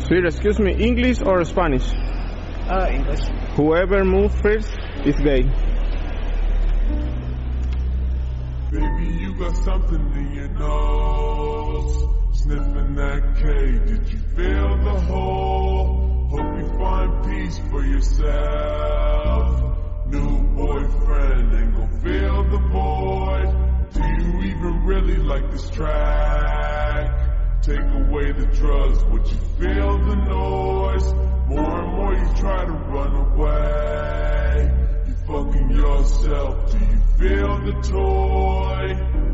Sir, excuse me, English or Spanish? English. Whoever moves first is gay. Baby, you got something in your nose. Sniffing that K, did you feel the hole? Hope you find peace for yourself. New boyfriend ain't gon' fill the void. Do you even really like this track? Take away the drugs, would you feel the noise? More and more you try to run away. You fucking yourself, do you feel the toy?